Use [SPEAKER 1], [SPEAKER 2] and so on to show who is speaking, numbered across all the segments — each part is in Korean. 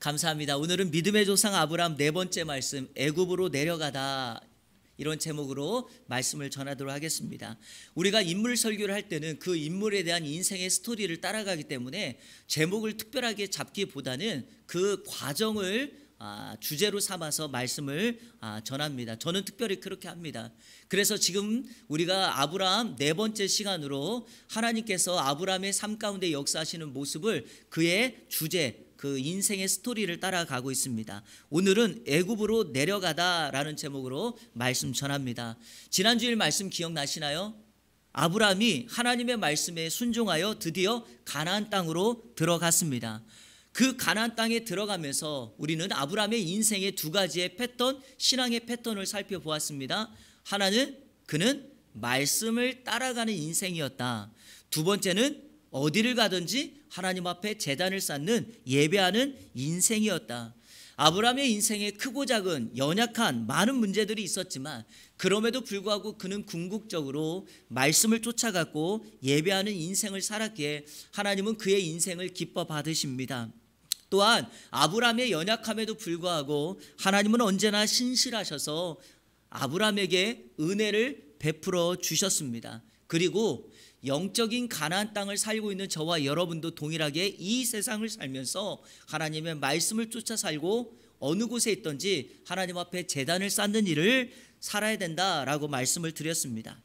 [SPEAKER 1] 감사합니다. 오늘은 믿음의 조상 아브라함 네 번째 말씀, 애굽으로 내려가다, 이런 제목으로 말씀을 전하도록 하겠습니다. 우리가 인물 설교를 할 때는 그 인물에 대한 인생의 스토리를 따라가기 때문에 제목을 특별하게 잡기보다는 그 과정을 주제로 삼아서 말씀을 전합니다. 저는 특별히 그렇게 합니다. 그래서 지금 우리가 아브라함 네 번째 시간으로 하나님께서 아브라함의 삶 가운데 역사하시는 모습을 그의 주제, 그 인생의 스토리를 따라가고 있습니다. 오늘은 애굽으로 내려가다라는 제목으로 말씀 전합니다. 지난주일 말씀 기억나시나요? 아브라함이 하나님의 말씀에 순종하여 드디어 가나안 땅으로 들어갔습니다. 그 가나안 땅에 들어가면서 우리는 아브라함의 인생의 두 가지의 패턴, 신앙의 패턴을 살펴보았습니다. 하나는 그는 말씀을 따라가는 인생이었다. 두 번째는 어디를 가든지 하나님 앞에 제단을 쌓는 예배하는 인생이었다. 아브라함의 인생에 크고 작은 연약한 많은 문제들이 있었지만 그럼에도 불구하고 그는 궁극적으로 말씀을 쫓아갔고 예배하는 인생을 살았기에 하나님은 그의 인생을 기뻐 받으십니다. 또한 아브라함의 연약함에도 불구하고 하나님은 언제나 신실하셔서 아브라함에게 은혜를 베풀어 주셨습니다. 그리고 영적인 가나안 땅을 살고 있는 저와 여러분도 동일하게 이 세상을 살면서 하나님의 말씀을 쫓아 살고 어느 곳에 있든지 하나님 앞에 제단을 쌓는 일을 살아야 된다라고 말씀을 드렸습니다.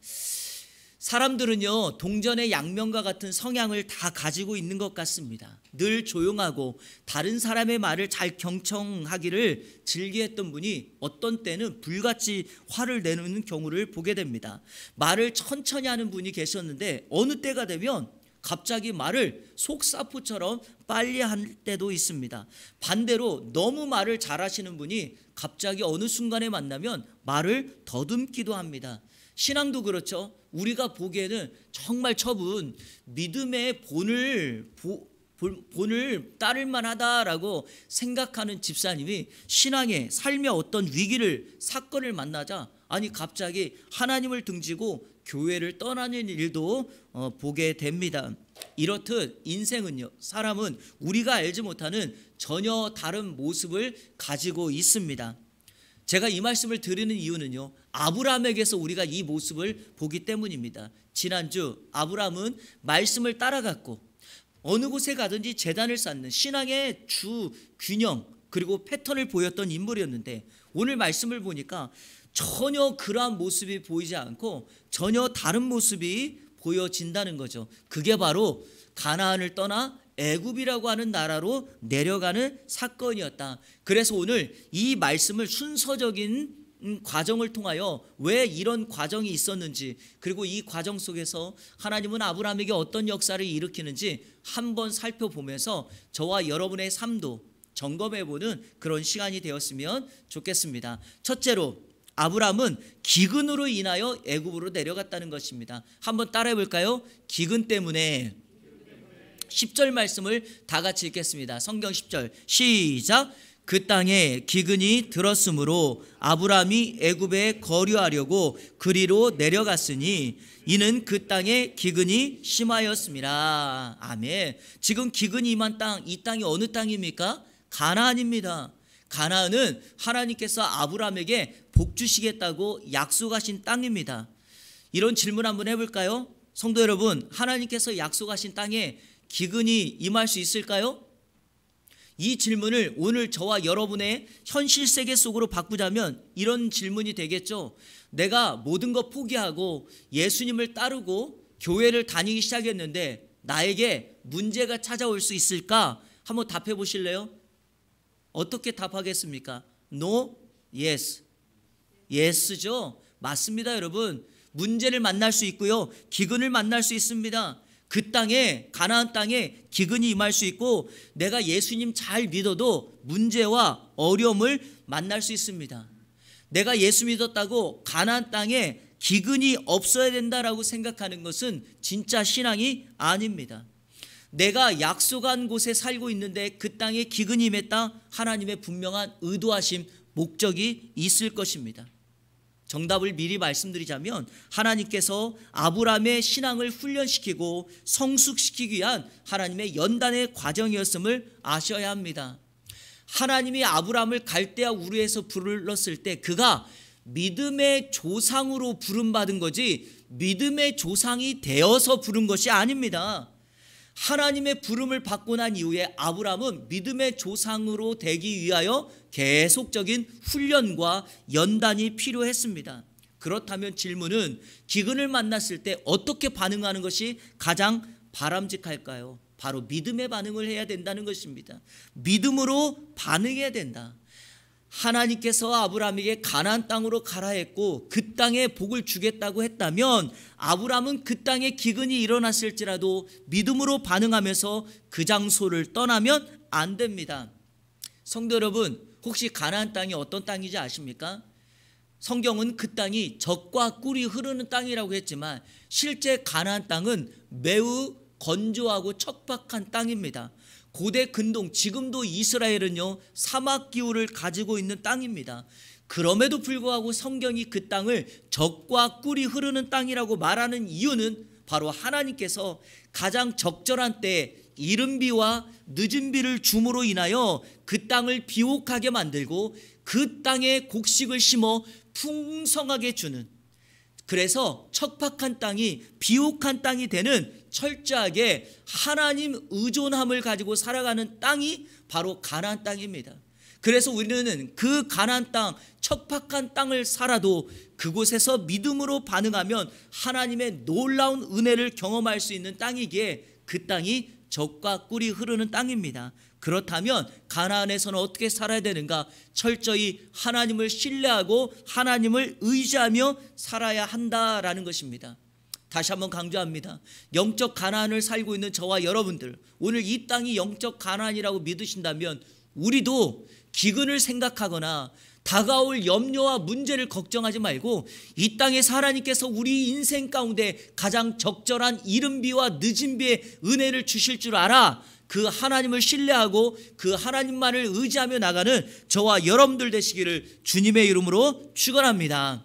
[SPEAKER 1] 사람들은요, 동전의 양면과 같은 성향을 다 가지고 있는 것 같습니다. 늘 조용하고 다른 사람의 말을 잘 경청하기를 즐겨했던 분이 어떤 때는 불같이 화를 내는 경우를 보게 됩니다. 말을 천천히 하는 분이 계셨는데 어느 때가 되면 갑자기 말을 속사포처럼 빨리 할 때도 있습니다. 반대로 너무 말을 잘하시는 분이 갑자기 어느 순간에 만나면 말을 더듬기도 합니다. 신앙도 그렇죠. 우리가 보기에는 정말 저분 믿음의 본을 따를 만하다라고 생각하는 집사님이 신앙의 삶의 어떤 위기를 사건을 만나자 갑자기 하나님을 등지고 교회를 떠나는 일도 보게 됩니다. 이렇듯 인생은요, 사람은 우리가 알지 못하는 전혀 다른 모습을 가지고 있습니다. 제가 이 말씀을 드리는 이유는요, 아브라함에게서 우리가 이 모습을 보기 때문입니다. 지난주 아브라함은 말씀을 따라갔고 어느 곳에 가든지 제단을 쌓는 신앙의 주 균형 그리고 패턴을 보였던 인물이었는데 오늘 말씀을 보니까 전혀 그러한 모습이 보이지 않고 전혀 다른 모습이 보여진다는 거죠. 그게 바로 가나안을 떠나 애굽이라고 하는 나라로 내려가는 사건이었다. 그래서 오늘 이 말씀을 순서적인 과정을 통하여 왜 이런 과정이 있었는지, 그리고 이 과정 속에서 하나님은 아브라함에게 어떤 역사를 일으키는지 한번 살펴보면서 저와 여러분의 삶도 점검해보는 그런 시간이 되었으면 좋겠습니다. 첫째로 아브라함은 기근으로 인하여 애굽으로 내려갔다는 것입니다. 한번 따라해 볼까요? 기근 때문에. 10절 말씀을 다 같이 읽겠습니다. 성경 10절 시작. 그 땅에 기근이 들었으므로 아브라함이 애굽에 거류하려고 그리로 내려갔으니 이는 그 땅에 기근이 심하였습니다. 아멘. 지금 기근이 임한 땅, 이 땅이 어느 땅입니까? 가나안입니다. 가나안은 하나님께서 아브라함에게 복 주시겠다고 약속하신 땅입니다. 이런 질문 한번 해볼까요? 성도 여러분, 하나님께서 약속하신 땅에 기근이 임할 수 있을까요? 이 질문을 오늘 저와 여러분의 현실 세계 속으로 바꾸자면 이런 질문이 되겠죠. 내가 모든 것 포기하고 예수님을 따르고 교회를 다니기 시작했는데 나에게 문제가 찾아올 수 있을까? 한번 답해 보실래요? 어떻게 답하겠습니까? No, yes. Yes죠. 맞습니다, 여러분. 문제를 만날 수 있고요, 기근을 만날 수 있습니다. 그 땅에, 가나안 땅에 기근이 임할 수 있고 내가 예수님 잘 믿어도 문제와 어려움을 만날 수 있습니다. 내가 예수 믿었다고 가나안 땅에 기근이 없어야 된다라고 생각하는 것은 진짜 신앙이 아닙니다. 내가 약속한 곳에 살고 있는데 그 땅에 기근이 임했다, 하나님의 분명한 의도하심, 목적이 있을 것입니다. 정답을 미리 말씀드리자면 하나님께서 아브라함의 신앙을 훈련시키고 성숙시키기 위한 하나님의 연단의 과정이었음을 아셔야 합니다. 하나님이 아브라함을 갈대아 우르에서 불렀을 때 그가 믿음의 조상으로 부름받은 거지 믿음의 조상이 되어서 부른 것이 아닙니다. 하나님의 부름을 받고 난 이후에 아브라함은 믿음의 조상으로 되기 위하여 계속적인 훈련과 연단이 필요했습니다. 그렇다면 질문은 기근을 만났을 때 어떻게 반응하는 것이 가장 바람직할까요? 바로 믿음의 반응을 해야 된다는 것입니다. 믿음으로 반응해야 된다. 하나님께서 아브라함에게 가나안 땅으로 가라 했고 그 땅에 복을 주겠다고 했다면 아브라함은 그 땅에 기근이 일어났을지라도 믿음으로 반응하면서 그 장소를 떠나면 안 됩니다. 성도 여러분, 혹시 가나안 땅이 어떤 땅인지 아십니까? 성경은 그 땅이 젖과 꿀이 흐르는 땅이라고 했지만 실제 가나안 땅은 매우 건조하고 척박한 땅입니다. 고대 근동, 지금도 이스라엘은요 사막 기후를 가지고 있는 땅입니다. 그럼에도 불구하고 성경이 그 땅을 젖과 꿀이 흐르는 땅이라고 말하는 이유는 바로 하나님께서 가장 적절한 때에 이른 비와 늦은 비를 줌으로 인하여 그 땅을 비옥하게 만들고 그 땅에 곡식을 심어 풍성하게 주는, 그래서 척박한 땅이 비옥한 땅이 되는 철저하게 하나님 의존함을 가지고 살아가는 땅이 바로 가나안 땅입니다. 그래서 우리는 그 가나안 땅, 척박한 땅을 살아도 그곳에서 믿음으로 반응하면 하나님의 놀라운 은혜를 경험할 수 있는 땅이기에 그 땅이 젖과 꿀이 흐르는 땅입니다. 그렇다면 가나안에서는 어떻게 살아야 되는가? 철저히 하나님을 신뢰하고 하나님을 의지하며 살아야 한다라는 것입니다. 다시 한번 강조합니다. 영적 가나안을 살고 있는 저와 여러분들, 오늘 이 땅이 영적 가나안이라고 믿으신다면 우리도 기근을 생각하거나 다가올 염려와 문제를 걱정하지 말고 이 땅에서 하나님께서 우리 인생 가운데 가장 적절한 이른 비와 늦은 비의 은혜를 주실 줄 알아 그 하나님을 신뢰하고 그 하나님만을 의지하며 나가는 저와 여러분들 되시기를 주님의 이름으로 축원합니다.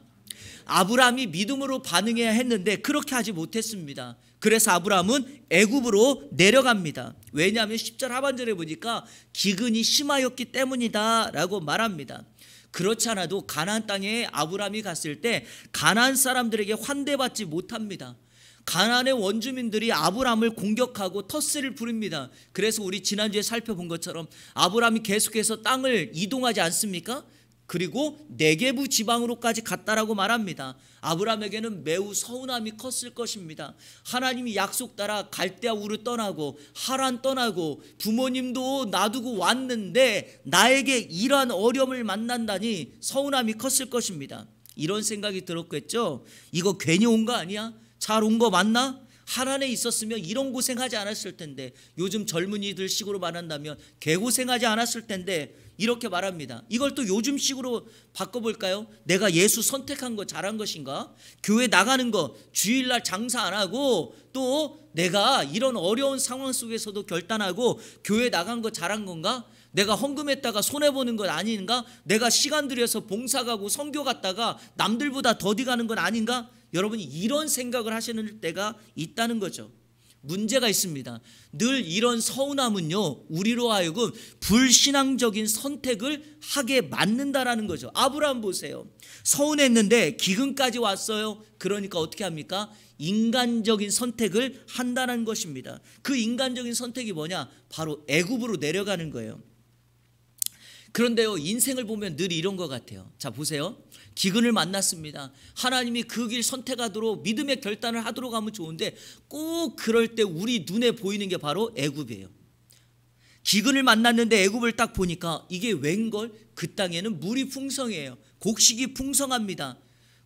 [SPEAKER 1] 아브라함이 믿음으로 반응해야 했는데 그렇게 하지 못했습니다. 그래서 아브라함은 애굽으로 내려갑니다. 왜냐하면 10절 하반절에 보니까 기근이 심하였기 때문이다 라고 말합니다. 그렇지 않아도 가나안 땅에 아브라함이 갔을 때 가나안 사람들에게 환대받지 못합니다. 가나안의 원주민들이 아브라함을 공격하고 텃세를 부립니다. 그래서 우리 지난주에 살펴본 것처럼 아브라함이 계속해서 땅을 이동하지 않습니까? 그리고 네게부 지방으로까지 갔다라고 말합니다. 아브라함에게는 매우 서운함이 컸을 것입니다. 하나님이 약속 따라 갈대아 우르 떠나고 하란 떠나고 부모님도 놔두고 왔는데 나에게 이러한 어려움을 만난다니 서운함이 컸을 것입니다. 이런 생각이 들었겠죠. 이거 괜히 온 거 아니야? 잘 온 거 맞나? 하란에 있었으면 이런 고생하지 않았을 텐데, 요즘 젊은이들 식으로 말한다면 개고생하지 않았을 텐데 이렇게 말합니다. 이걸 또 요즘 식으로 바꿔볼까요? 내가 예수 선택한 거 잘한 것인가? 교회 나가는 거, 주일날 장사 안 하고 또 내가 이런 어려운 상황 속에서도 결단하고 교회 나간 거 잘한 건가? 내가 헌금했다가 손해보는 건 아닌가? 내가 시간 들여서 봉사 가고 선교 갔다가 남들보다 더디 가는 건 아닌가? 여러분이 이런 생각을 하시는 때가 있다는 거죠. 문제가 있습니다. 늘 이런 서운함은요, 우리로 하여금 불신앙적인 선택을 하게 만든다라는 거죠. 아브라함 보세요. 서운했는데 기근까지 왔어요. 그러니까 어떻게 합니까? 인간적인 선택을 한다는 것입니다. 그 인간적인 선택이 뭐냐? 바로 애굽으로 내려가는 거예요. 그런데요, 인생을 보면 늘 이런 것 같아요. 자, 보세요. 기근을 만났습니다. 하나님이 그 길 선택하도록 믿음의 결단을 하도록 하면 좋은데 꼭 그럴 때 우리 눈에 보이는 게 바로 애굽이에요. 기근을 만났는데 애굽을 딱 보니까 이게 웬걸? 그 땅에는 물이 풍성해요. 곡식이 풍성합니다.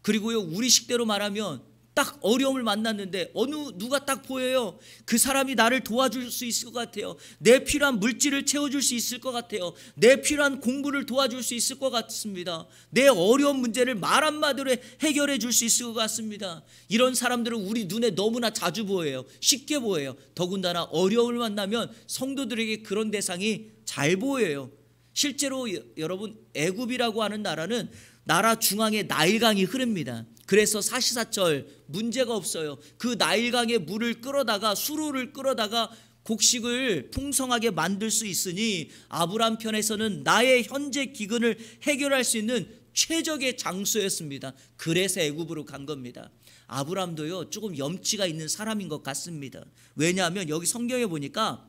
[SPEAKER 1] 그리고요, 우리 식대로 말하면 딱 어려움을 만났는데 누가 딱 보여요. 그 사람이 나를 도와줄 수 있을 것 같아요. 내 필요한 물질을 채워줄 수 있을 것 같아요. 내 필요한 공부를 도와줄 수 있을 것 같습니다. 내 어려운 문제를 말 한마디로 해결해 줄 수 있을 것 같습니다. 이런 사람들은 우리 눈에 너무나 자주 보여요. 쉽게 보여요. 더군다나 어려움을 만나면 성도들에게 그런 대상이 잘 보여요. 실제로 여러분, 애굽이라고 하는 나라는 나라 중앙에 나일강이 흐릅니다. 그래서 사시사철 문제가 없어요. 그 나일강의 물을 끌어다가 수로를 끌어다가 곡식을 풍성하게 만들 수 있으니 아브라함 편에서는 나의 현재 기근을 해결할 수 있는 최적의 장소였습니다. 그래서 애굽으로 간 겁니다. 아브라함도요 조금 염치가 있는 사람인 것 같습니다. 왜냐하면 여기 성경에 보니까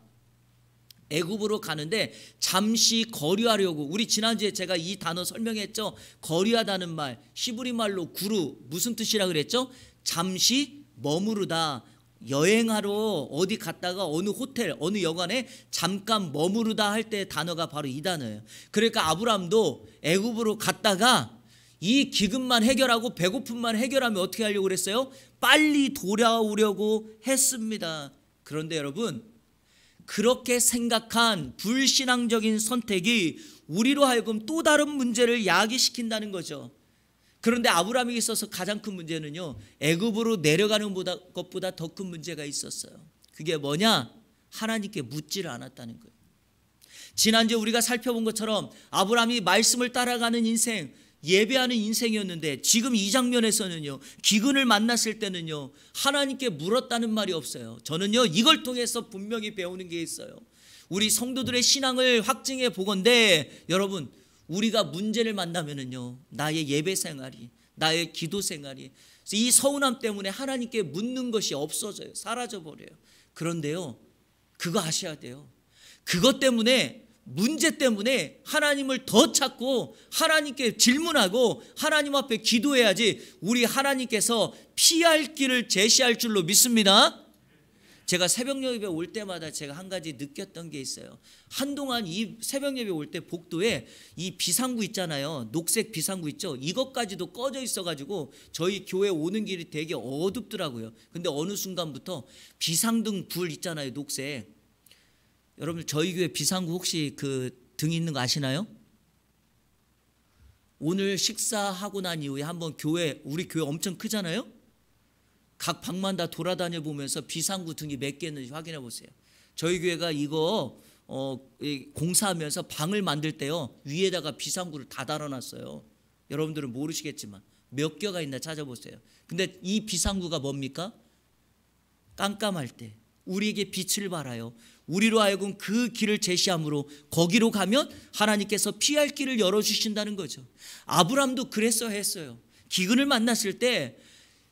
[SPEAKER 1] 애굽으로 가는데 잠시 거류하려고, 우리 지난주에 제가 이 단어 설명했죠. 거류하다는 말, 히브리 말로 구루, 무슨 뜻이라 그랬죠? 잠시 머무르다. 여행하러 어디 갔다가 어느 호텔, 어느 여관에 잠깐 머무르다 할 때 단어가 바로 이 단어예요. 그러니까 아브라함도 애굽으로 갔다가 이 기근만 해결하고 배고픔만 해결하면 어떻게 하려고 그랬어요? 빨리 돌아오려고 했습니다. 그런데 여러분, 그렇게 생각한 불신앙적인 선택이 우리로 하여금 또 다른 문제를 야기시킨다는 거죠. 그런데 아브라함에게 있어서 가장 큰 문제는요, 애굽으로 내려가는 것보다 더 큰 문제가 있었어요. 그게 뭐냐? 하나님께 묻지를 않았다는 거예요. 지난주에 우리가 살펴본 것처럼 아브라함이 말씀을 따라가는 인생, 예배하는 인생이었는데 지금 이 장면에서는요, 기근을 만났을 때는요, 하나님께 물었다는 말이 없어요. 저는요 이걸 통해서 분명히 배우는 게 있어요. 우리 성도들의 신앙을 확증해 보건대, 여러분, 우리가 문제를 만나면은요, 나의 예배 생활이, 나의 기도 생활이, 이 서운함 때문에 하나님께 묻는 것이 없어져요. 사라져 버려요. 그런데요, 그거 아셔야 돼요. 그것 때문에, 문제 때문에 하나님을 더 찾고 하나님께 질문하고 하나님 앞에 기도해야지 우리 하나님께서 피할 길을 제시할 줄로 믿습니다. 제가 새벽 예배 올 때마다 제가 한 가지 느꼈던 게 있어요. 한동안 이 새벽 예배 올 때 복도에 이 비상구 있잖아요. 녹색 비상구 있죠. 이것까지도 꺼져 있어가지고 저희 교회 오는 길이 되게 어둡더라고요. 근데 어느 순간부터 비상등 불 있잖아요. 녹색. 여러분, 저희 교회 비상구 혹시 그 등 있는 거 아시나요? 오늘 식사하고 난 이후에 한번 우리 교회 엄청 크잖아요. 각 방만 다 돌아다녀 보면서 비상구 등이 몇 개 있는지 확인해 보세요. 저희 교회가 이거 공사하면서 방을 만들 때요, 위에다가 비상구를 다 달아놨어요. 여러분들은 모르시겠지만 몇 개가 있나 찾아보세요. 근데 이 비상구가 뭡니까? 깜깜할 때 우리에게 빛을 발하여 우리로 하여금 그 길을 제시함으로 거기로 가면 하나님께서 피할 길을 열어주신다는 거죠. 아브라함도 그랬어야 했어요. 기근을 만났을 때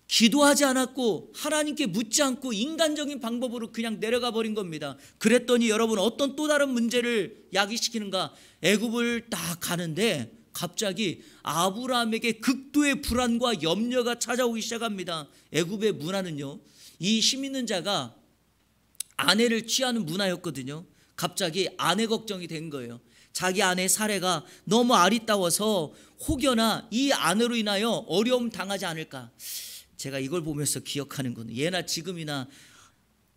[SPEAKER 1] 기도하지 않았고 하나님께 묻지 않고 인간적인 방법으로 그냥 내려가 버린 겁니다. 그랬더니 여러분, 어떤 또 다른 문제를 야기시키는가? 애굽을 딱 가는데 갑자기 아브라함에게 극도의 불안과 염려가 찾아오기 시작합니다. 애굽의 문화는요, 이 힘 있는 자가 아내를 취하는 문화였거든요. 갑자기 아내 걱정이 된 거예요. 자기 아내 사례가 너무 아리따워서 혹여나 이 아내로 인하여 어려움 당하지 않을까. 제가 이걸 보면서 기억하는 건, 예나 지금이나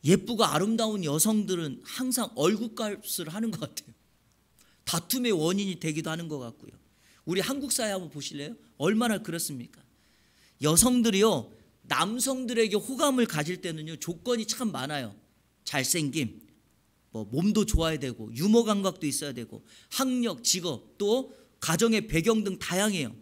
[SPEAKER 1] 예쁘고 아름다운 여성들은 항상 얼굴값을 하는 것 같아요. 다툼의 원인이 되기도 하는 것 같고요. 우리 한국 사회 한번 보실래요? 얼마나 그렇습니까? 여성들이요, 남성들에게 호감을 가질 때는요, 조건이 참 많아요. 잘생김, 몸도 좋아야 되고, 유머 감각도 있어야 되고, 학력, 직업, 또 가정의 배경 등 다양해요.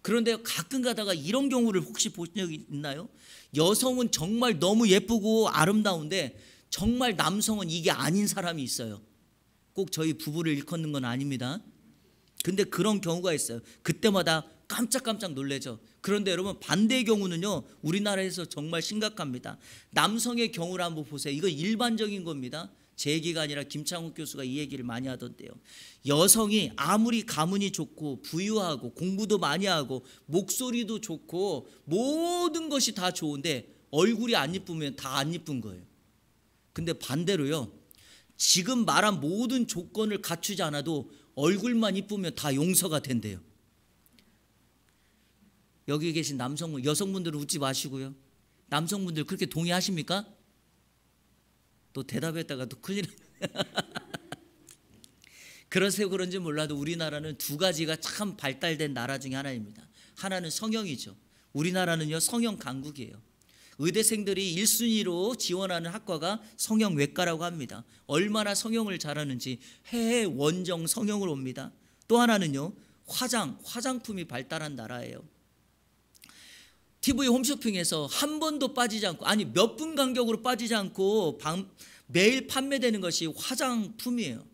[SPEAKER 1] 그런데 가끔 가다가 이런 경우를 혹시 보신 적이 있나요? 여성은 정말 너무 예쁘고 아름다운데 정말 남성은 이게 아닌 사람이 있어요. 꼭 저희 부부를 일컫는 건 아닙니다. 근데 그런 경우가 있어요. 그때마다 깜짝깜짝 놀라죠. 그런데 여러분, 반대의 경우는요, 우리나라에서 정말 심각합니다. 남성의 경우를 한번 보세요. 이거 일반적인 겁니다. 제 얘기가 아니라 김창욱 교수가 이 얘기를 많이 하던데요. 여성이 아무리 가문이 좋고 부유하고 공부도 많이 하고 목소리도 좋고 모든 것이 다 좋은데 얼굴이 안 이쁘면 다 안 이쁜 거예요. 근데 반대로요, 지금 말한 모든 조건을 갖추지 않아도 얼굴만 이쁘면 다 용서가 된대요. 여기 계신 여성분들은 웃지 마시고요. 남성분들 그렇게 동의하십니까? 또 대답했다가 또 큰일 그래서 그런지 몰라도 우리나라는 두 가지가 참 발달된 나라 중에 하나입니다. 하나는 성형이죠. 우리나라는요, 성형 강국이에요. 의대생들이 1순위로 지원하는 학과가 성형외과라고 합니다. 얼마나 성형을 잘하는지 해외 원정 성형을 옵니다. 또 하나는요, 화장품이 발달한 나라예요. TV 홈쇼핑에서 한 번도 빠지지 않고, 아니 몇 분 간격으로 빠지지 않고 매일 판매되는 것이 화장품이에요.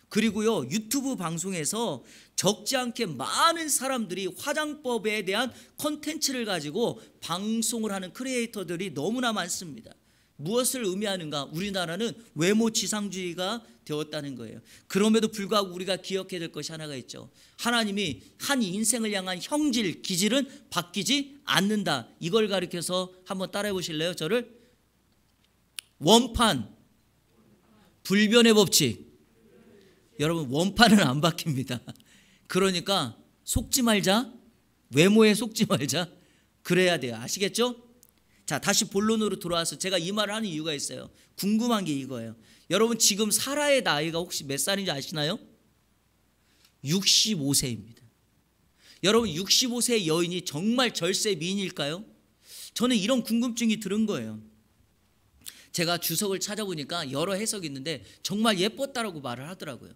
[SPEAKER 1] 그리고요, 유튜브 방송에서 적지 않게 많은 사람들이 화장법에 대한 콘텐츠를 가지고 방송을 하는 크리에이터들이 너무나 많습니다. 무엇을 의미하는가? 우리나라는 외모 지상주의가 되었다는 거예요. 그럼에도 불구하고 우리가 기억해야 될 것이 하나가 있죠. 하나님이 한 인생을 향한 형질, 기질은 바뀌지 않는다. 이걸 가리켜서 한번 따라해 보실래요? 저를? 원판, 불변의 법칙. 여러분, 원판은 안 바뀝니다. 그러니까 속지 말자. 외모에 속지 말자. 그래야 돼요. 아시겠죠? 자, 다시 본론으로 돌아와서 제가 이 말을 하는 이유가 있어요. 궁금한 게 이거예요. 여러분, 지금 사라의 나이가 혹시 몇 살인지 아시나요? 65세입니다. 여러분, 65세 여인이 정말 절세 미인일까요? 저는 이런 궁금증이 들은 거예요. 제가 주석을 찾아보니까 여러 해석이 있는데 정말 예뻤다라고 말을 하더라고요.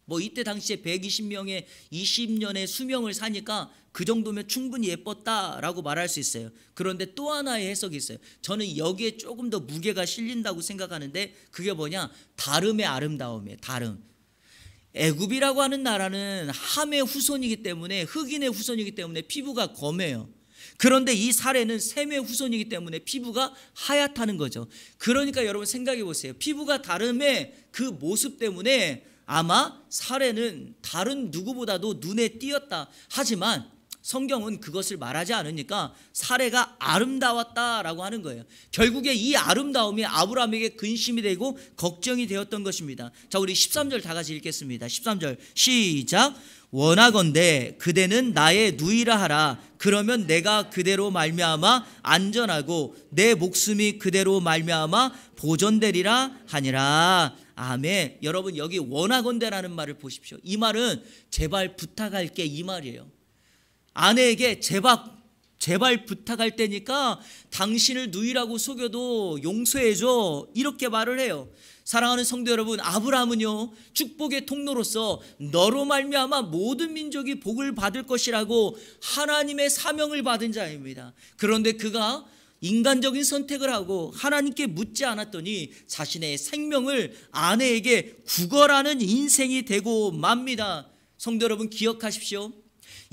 [SPEAKER 1] 뭐 이때 당시에 120명의 20년의 수명을 사니까 그 정도면 충분히 예뻤다라고 말할 수 있어요. 그런데 또 하나의 해석이 있어요. 저는 여기에 조금 더 무게가 실린다고 생각하는데 그게 뭐냐? 다름의 아름다움이에요. 다름. 애굽이라고 하는 나라는 함의 후손이기 때문에, 흑인의 후손이기 때문에 피부가 검해요. 그런데 이 사례는 셈의 후손이기 때문에 피부가 하얗다는 거죠. 그러니까 여러분 생각해 보세요. 피부가 다름의 그 모습 때문에 아마 사례는 다른 누구보다도 눈에 띄었다. 하지만 성경은 그것을 말하지 않으니까 사례가 아름다웠다라고 하는 거예요. 결국에 이 아름다움이 아브라함에게 근심이 되고 걱정이 되었던 것입니다. 자, 우리 13절 다 같이 읽겠습니다. 13절 시작. 원하건대 그대는 나의 누이라 하라. 그러면 내가 그대로 말미암아 안전하고 내 목숨이 그대로 말미암아 보존되리라 하니라. 아멘. 여러분, 여기 원하건대라는 말을 보십시오. 이 말은 제발 부탁할게 이 말이에요. 아내에게 제발 부탁할 때니까 당신을 누이라고 속여도 용서해줘, 이렇게 말을 해요. 사랑하는 성도 여러분, 아브라함은요, 축복의 통로로서 너로 말미암아 모든 민족이 복을 받을 것이라고 하나님의 사명을 받은 자입니다. 그런데 그가 인간적인 선택을 하고 하나님께 묻지 않았더니 자신의 생명을 아내에게 구걸하는 인생이 되고 맙니다. 성도 여러분, 기억하십시오.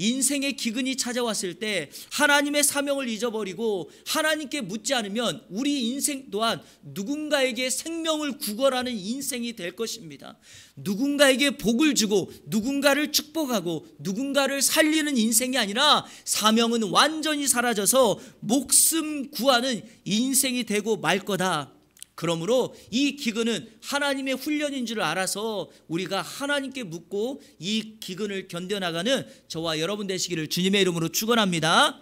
[SPEAKER 1] 인생의 기근이 찾아왔을 때 하나님의 사명을 잊어버리고 하나님께 묻지 않으면 우리 인생 또한 누군가에게 생명을 구걸하는 인생이 될 것입니다. 누군가에게 복을 주고 누군가를 축복하고 누군가를 살리는 인생이 아니라 사명은 완전히 사라져서 목숨 구하는 인생이 되고 말 거다. 그러므로 이 기근은 하나님의 훈련인 줄 알아서 우리가 하나님께 묻고 이 기근을 견뎌나가는 저와 여러분 되시기를 주님의 이름으로 축원합니다.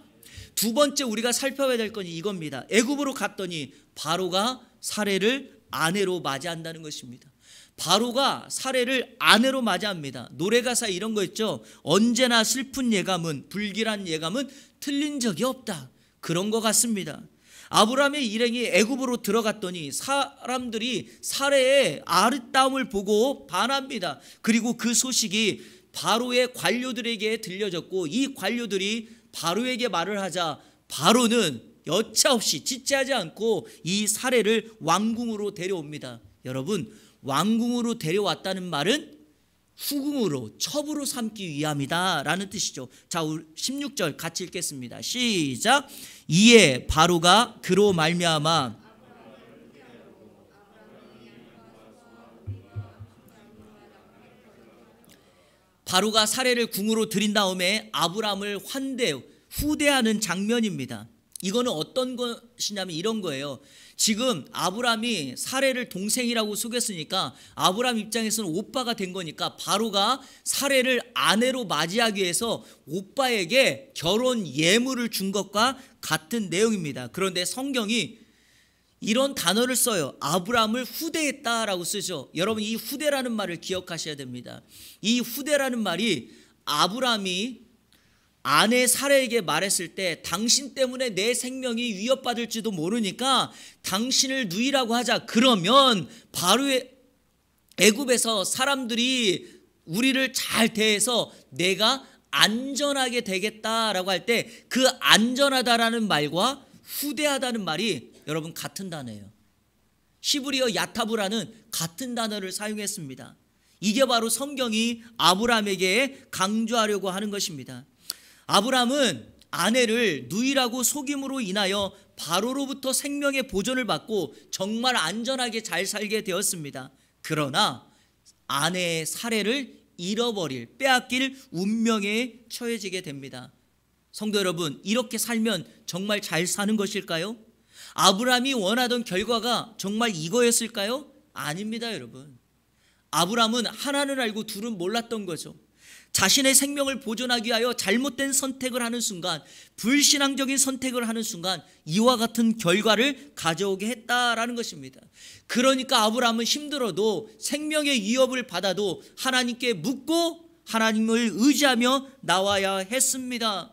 [SPEAKER 1] 두 번째 우리가 살펴봐야 될 건 이겁니다. 애굽으로 갔더니 바로가 사례를 아내로 맞이한다는 것입니다. 바로가 사례를 아내로 맞이합니다. 노래가사에 이런 거 있죠. 언제나 슬픈 예감은, 불길한 예감은 틀린 적이 없다. 그런 것 같습니다. 아브라함의 일행이 애굽으로 들어갔더니 사람들이 사례의 아름다움을 보고 반합니다. 그리고 그 소식이 바로의 관료들에게 들려졌고 이 관료들이 바로에게 말을 하자 바로는 여차없이 지체하지 않고 이 사례를 왕궁으로 데려옵니다. 여러분, 왕궁으로 데려왔다는 말은 후궁으로, 첩으로 삼기 위함이다 라는 뜻이죠. 자, 16절 같이 읽겠습니다. 시작. 이에 바로가 그로 말미암아 바로가 사례를 궁으로 들인 다음에 아브라함을 후대하는 장면입니다. 이거는 어떤 것이냐면 이런 거예요. 지금 아브라함이 사례를 동생이라고 속였으니까 아브라함 입장에서는 오빠가 된 거니까 바로가 사례를 아내로 맞이하기 위해서 오빠에게 결혼 예물을 준 것과 같은 내용입니다. 그런데 성경이 이런 단어를 써요. 아브라함을 후대했다라고 쓰죠. 여러분, 이 후대라는 말을 기억하셔야 됩니다. 이 후대라는 말이 아브라함이 아내 사례에게 말했을 때 당신 때문에 내 생명이 위협받을지도 모르니까 당신을 누이라고 하자. 그러면 바로의 애굽에서 사람들이 우리를 잘 대해서 내가 안전하게 되겠다라고 할 때 그 안전하다라는 말과 후대하다는 말이 여러분 같은 단어예요. 히브리어 야타브라는 같은 단어를 사용했습니다. 이게 바로 성경이 아브라함에게 강조하려고 하는 것입니다. 아브라함은 아내를 누이라고 속임으로 인하여 바로로부터 생명의 보존을 받고 정말 안전하게 잘 살게 되었습니다. 그러나 아내의 사례를 빼앗길 운명에 처해지게 됩니다. 성도 여러분, 이렇게 살면 정말 잘 사는 것일까요? 아브라함이 원하던 결과가 정말 이거였을까요? 아닙니다, 여러분. 아브라함은 하나는 알고 둘은 몰랐던 거죠. 자신의 생명을 보존하기 위하여 잘못된 선택을 하는 순간, 불신앙적인 선택을 하는 순간 이와 같은 결과를 가져오게 했다라는 것입니다. 그러니까 아브라함은 힘들어도 생명의 위협을 받아도 하나님께 묻고 하나님을 의지하며 나와야 했습니다.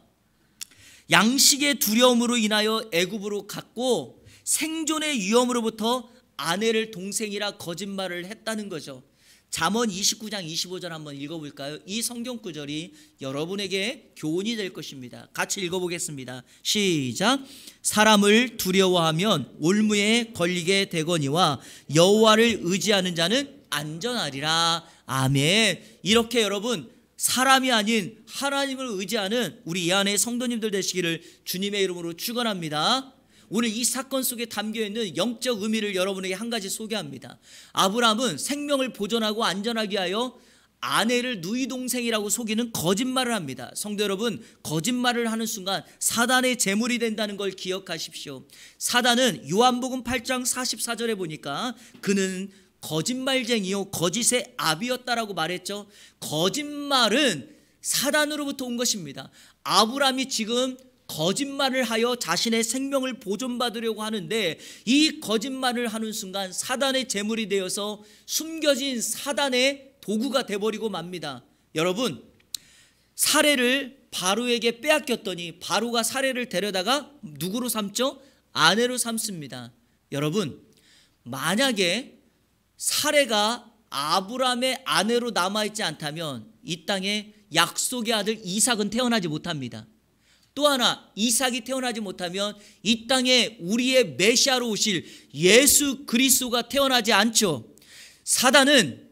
[SPEAKER 1] 양식의 두려움으로 인하여 애굽으로 갔고 생존의 위험으로부터 아내를 동생이라 거짓말을 했다는 거죠. 잠언 29장 25절 한번 읽어볼까요? 이 성경 구절이 여러분에게 교훈이 될 것입니다. 같이 읽어보겠습니다. 시작. 사람을 두려워하면 올무에 걸리게 되거니와 여호와를 의지하는 자는 안전하리라. 아멘. 이렇게 여러분, 사람이 아닌 하나님을 의지하는 우리 이 안에 성도님들 되시기를 주님의 이름으로 축원합니다. 오늘 이 사건 속에 담겨있는 영적 의미를 여러분에게 한 가지 소개합니다. 아브라함은 생명을 보존하고 안전하게 하여 아내를 누이 동생이라고 속이는 거짓말을 합니다. 성도 여러분, 거짓말을 하는 순간 사단의 제물이 된다는 걸 기억하십시오. 사단은 요한복음 8장 44절에 보니까 그는 거짓말쟁이요 거짓의 아비였다라고 말했죠. 거짓말은 사단으로부터 온 것입니다. 아브라함이 지금 거짓말을 하여 자신의 생명을 보존받으려고 하는데 이 거짓말을 하는 순간 사단의 제물이 되어서 숨겨진 사단의 도구가 돼버리고 맙니다. 여러분, 사례를 바로에게 빼앗겼더니 바로가 사례를 데려다가 누구로 삼죠? 아내로 삼습니다. 여러분, 만약에 사례가 아브라함의 아내로 남아있지 않다면 이 땅에 약속의 아들 이삭은 태어나지 못합니다. 또 하나, 이삭이 태어나지 못하면 이 땅에 우리의 메시아로 오실 예수 그리스도가 태어나지 않죠. 사단은